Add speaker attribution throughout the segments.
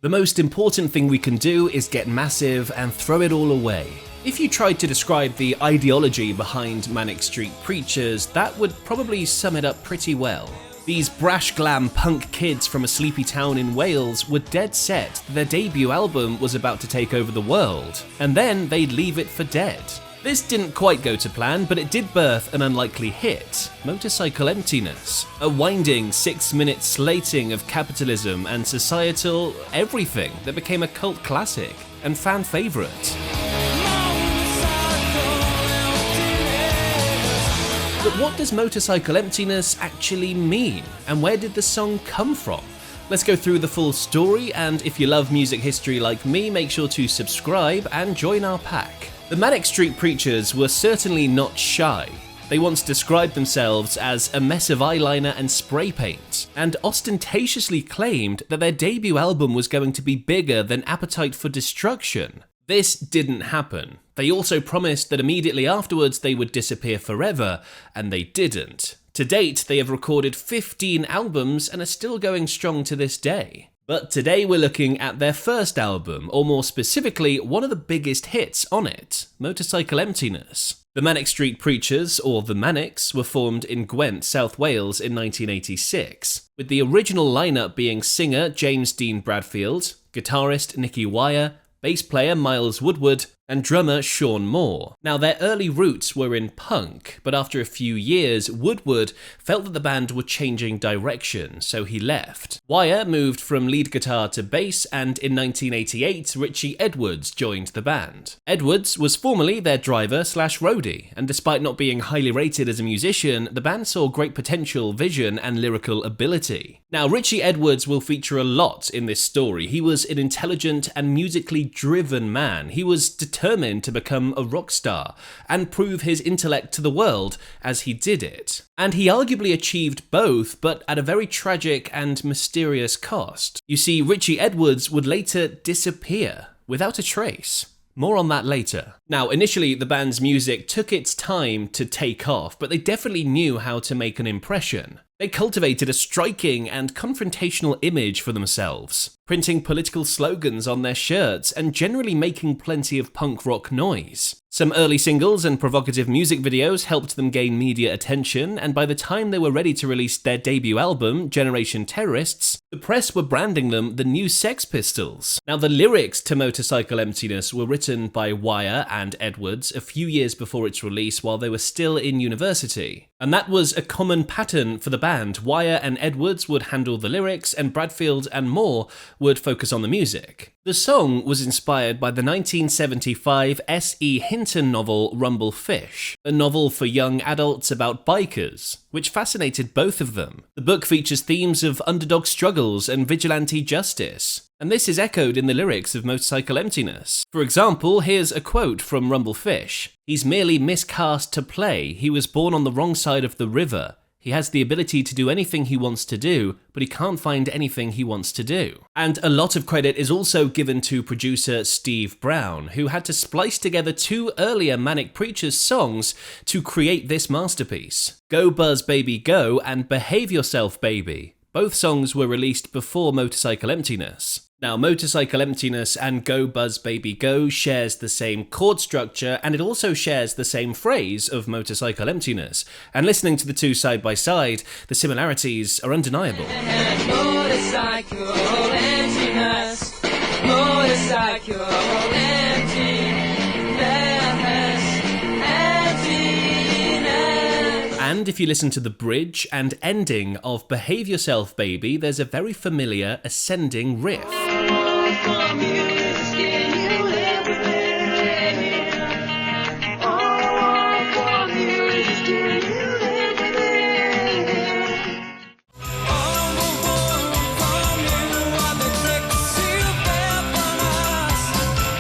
Speaker 1: The most important thing we can do is get massive and throw it all away. If you tried to describe the ideology behind Manic Street Preachers, that would probably sum it up pretty well. These brash glam punk kids from a sleepy town in Wales were dead set that their debut album was about to take over the world, and then they'd leave it for dead. This didn't quite go to plan, but it did birth an unlikely hit, Motorcycle Emptiness, a winding 6-minute slating of capitalism and societal everything that became a cult classic and fan favourite. But what does Motorcycle Emptiness actually mean, and where did the song come from? Let's go through the full story, and if you love music history like me, make sure to subscribe and join our pack. The Manic Street Preachers were certainly not shy. They once described themselves as a mess of eyeliner and spray paint, and ostentatiously claimed that their debut album was going to be bigger than Appetite for Destruction. This didn't happen. They also promised that immediately afterwards they would disappear forever, and they didn't. To date, they have recorded 15 albums and are still going strong to this day. But today we're looking at their first album, or more specifically, one of the biggest hits on it, Motorcycle Emptiness. The Manic Street Preachers, or the Manics, were formed in Gwent, South Wales in 1986, with the original lineup being singer James Dean Bradfield, guitarist Nicky, bass player Miles Woodward, and drummer Sean Moore. Now, their early roots were in punk, but after a few years, Woodward felt that the band were changing direction, so he left. Wire moved from lead guitar to bass, and in 1988, Richey Edwards joined the band. Edwards was formerly their driver/roadie, and despite not being highly rated as a musician, the band saw great potential, vision, and lyrical ability. Now, Richey Edwards will feature a lot in this story. He was an intelligent and musically driven man. He was determined to become a rock star and prove his intellect to the world as he did it. And he arguably achieved both, but at a very tragic and mysterious cost. You see, Richey Edwards would later disappear without a trace. More on that later. Now, initially, the band's music took its time to take off, but they definitely knew how to make an impression. They cultivated a striking and confrontational image for themselves, printing political slogans on their shirts and generally making plenty of punk rock noise. Some early singles and provocative music videos helped them gain media attention, and by the time they were ready to release their debut album, Generation Terrorists, the press were branding them the new Sex Pistols. Now, the lyrics to Motorcycle Emptiness were written by Wire and Edwards a few years before its release while they were still in university. And that was a common pattern for the band. Wire and Edwards would handle the lyrics, and Bradfield and Moore would focus on the music. The song was inspired by the 1975 S.E. Hinton novel Rumble Fish, a novel for young adults about bikers, which fascinated both of them. The book features themes of underdog struggles and vigilante justice, and this is echoed in the lyrics of Motorcycle Emptiness. For example, here's a quote from Rumble Fish. "He's merely miscast to play. He was born on the wrong side of the river. He has the ability to do anything he wants to do, but he can't find anything he wants to do." And a lot of credit is also given to producer Steve Brown, who had to splice together two earlier Manic Preachers songs to create this masterpiece. Go Buzz Baby Go and Behave Yourself Baby. Both songs were released before Motorcycle Emptiness. Now, Motorcycle Emptiness and Go Buzz Baby Go shares the same chord structure, and it also shares the same phrase of Motorcycle Emptiness. And listening to the two side by side, the similarities are undeniable.
Speaker 2: Motorcycle emptiness, motorcycle emptiness, emptiness.
Speaker 1: And if you listen to the bridge and ending of Behave Yourself Baby, there's a very familiar ascending riff.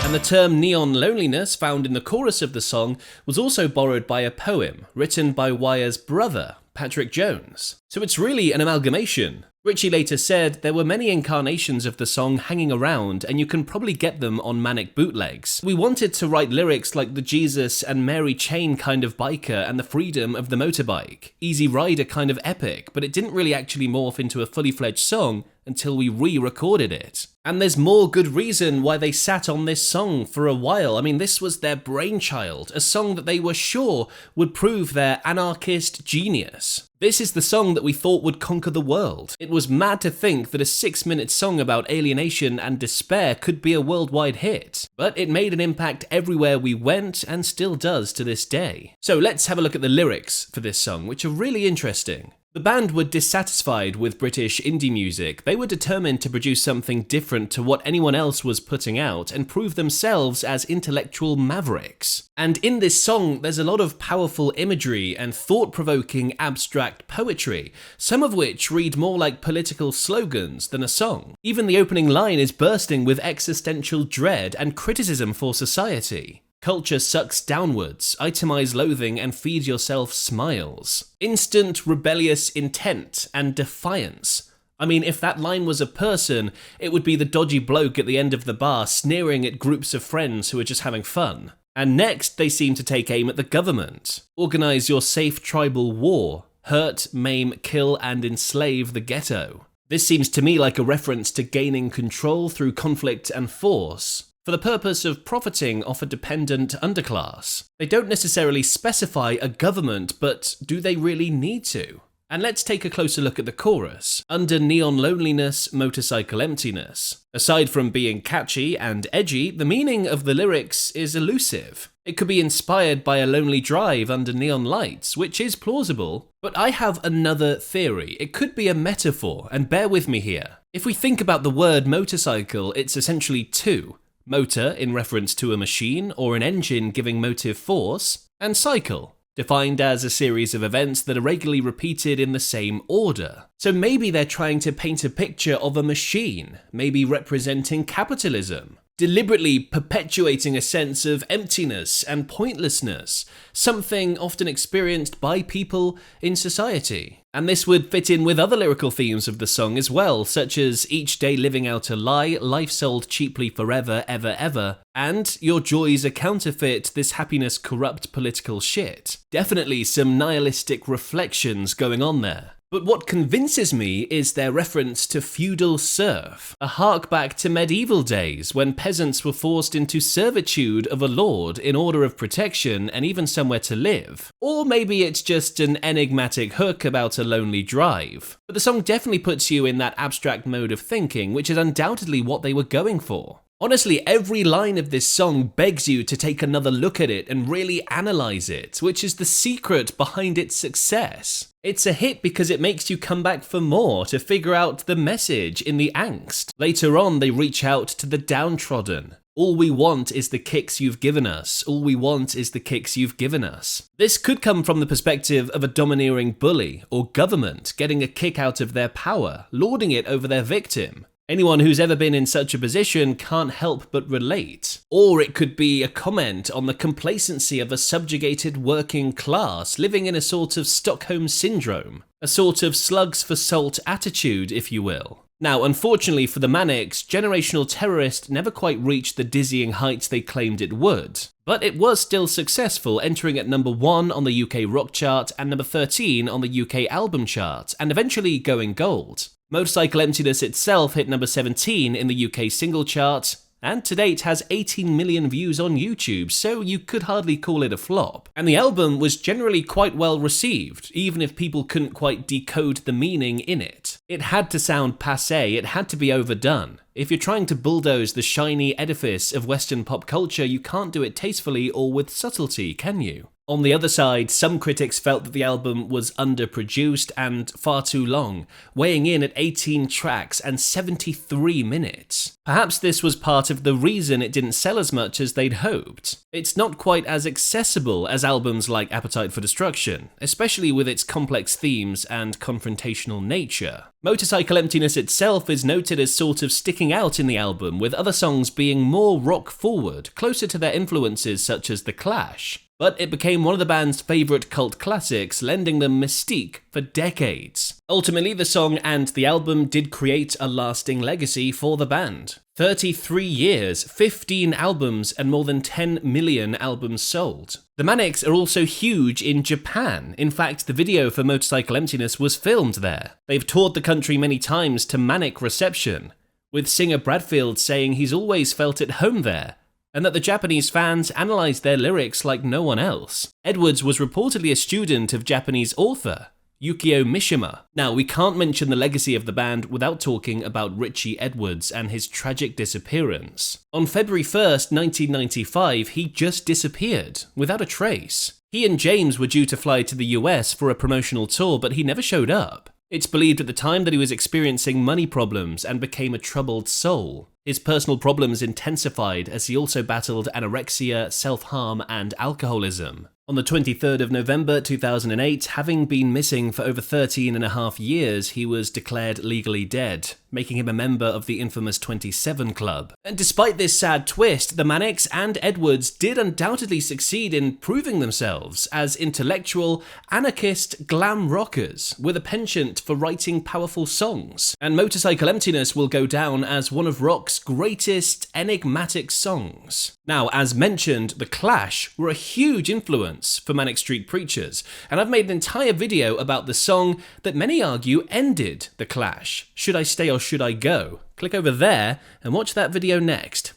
Speaker 1: And the term neon loneliness found in the chorus of the song was also borrowed by a poem written by Wire's brother, Patrick Jones. So it's really an amalgamation. Richey later said there were many incarnations of the song hanging around, and you can probably get them on Manic bootlegs. We wanted to write lyrics like the Jesus and Mary Chain kind of biker and the freedom of the motorbike, Easy Rider kind of epic, but it didn't really actually morph into a fully fledged song until we re-recorded it. And there's more good reason why they sat on this song for a while. I mean, this was their brainchild, a song that they were sure would prove their anarchist genius. This is the song that we thought would conquer the world. It was mad to think that a 6-minute song about alienation and despair could be a worldwide hit. But it made an impact everywhere we went and still does to this day. So let's have a look at the lyrics for this song, which are really interesting. The band were dissatisfied with British indie music. They were determined to produce something different to what anyone else was putting out and prove themselves as intellectual mavericks. And in this song, there's a lot of powerful imagery and thought-provoking abstract poetry, some of which read more like political slogans than a song. Even the opening line is bursting with existential dread and criticism for society. Culture sucks downwards, itemize loathing and feed yourself smiles. Instant rebellious intent and defiance. I mean, if that line was a person, it would be the dodgy bloke at the end of the bar sneering at groups of friends who are just having fun. And next, they seem to take aim at the government. Organize your safe tribal war. Hurt, maim, kill and enslave the ghetto. This seems to me like a reference to gaining control through conflict and force, for the purpose of profiting off a dependent underclass. They don't necessarily specify a government, but do they really need to? And let's take a closer look at the chorus. Under neon loneliness, motorcycle emptiness. Aside from being catchy and edgy, the meaning of the lyrics is elusive. It could be inspired by a lonely drive under neon lights, which is plausible. But I have another theory. It could be a metaphor, and bear with me here. If we think about the word motorcycle, it's essentially two. Motor, in reference to a machine or an engine giving motive force, and cycle, defined as a series of events that are regularly repeated in the same order. So maybe they're trying to paint a picture of a machine, maybe representing capitalism, deliberately perpetuating a sense of emptiness and pointlessness, something often experienced by people in society. And this would fit in with other lyrical themes of the song as well, such as each day living out a lie, life sold cheaply forever, ever, ever, and your joys are counterfeit, this happiness corrupt political shit. Definitely some nihilistic reflections going on there. But what convinces me is their reference to feudal serf, a hark back to medieval days when peasants were forced into servitude of a lord in order of protection and even somewhere to live. Or maybe it's just an enigmatic hook about a lonely drive. But the song definitely puts you in that abstract mode of thinking, which is undoubtedly what they were going for. Honestly, every line of this song begs you to take another look at it and really analyze it, which is the secret behind its success. It's a hit because it makes you come back for more to figure out the message in the angst. Later on, they reach out to the downtrodden. All we want is the kicks you've given us. All we want is the kicks you've given us. This could come from the perspective of a domineering bully or government getting a kick out of their power, lording it over their victim. Anyone who's ever been in such a position can't help but relate. Or it could be a comment on the complacency of a subjugated working class living in a sort of Stockholm syndrome, a sort of slugs for salt attitude, if you will. Now, unfortunately for the Manics, Generational Terrorist never quite reached the dizzying heights they claimed it would. But it was still successful, entering at number 1 on the UK rock chart and number 13 on the UK album chart, and eventually going gold. Motorcycle Emptiness itself hit number 17 in the UK single chart, and to date has 18 million views on YouTube, so you could hardly call it a flop. And the album was generally quite well received, even if people couldn't quite decode the meaning in it. It had to sound passé, it had to be overdone. If you're trying to bulldoze the shiny edifice of Western pop culture, you can't do it tastefully or with subtlety, can you? On the other side, some critics felt that the album was underproduced and far too long, weighing in at 18 tracks and 73 minutes. Perhaps this was part of the reason it didn't sell as much as they'd hoped. It's not quite as accessible as albums like Appetite for Destruction, especially with its complex themes and confrontational nature. Motorcycle Emptiness itself is noted as sort of sticking out in the album, with other songs being more rock-forward, closer to their influences such as The Clash. but it became one of the band's favourite cult classics, lending them mystique for decades. Ultimately, the song and the album did create a lasting legacy for the band. 33 years, 15 albums, and more than 10 million albums sold. The Manics are also huge in Japan. In fact, the video for Motorcycle Emptiness was filmed there. They've toured the country many times to manic reception, with singer Bradfield saying he's always felt at home there, and that the Japanese fans analysed their lyrics like no one else. Edwards was reportedly a student of Japanese author Yukio Mishima. Now, we can't mention the legacy of the band without talking about Richey Edwards and his tragic disappearance. On February 1st, 1995, he just disappeared, without a trace. He and James were due to fly to the US for a promotional tour, but he never showed up. It's believed at the time that he was experiencing money problems and became a troubled soul. His personal problems intensified as he also battled anorexia, self-harm, and alcoholism. On the 23rd of November 2008, having been missing for over 13.5 years, he was declared legally dead, making him a member of the infamous 27 Club. And despite this sad twist, the Manics and Edwards did undoubtedly succeed in proving themselves as intellectual, anarchist glam rockers with a penchant for writing powerful songs. And Motorcycle Emptiness will go down as one of rock's greatest enigmatic songs. Now, as mentioned, The Clash were a huge influence for Manic Street Preachers, and I've made an entire video about the song that many argue ended The Clash. Should I Stay or Should I Go? Click over there and watch that video next.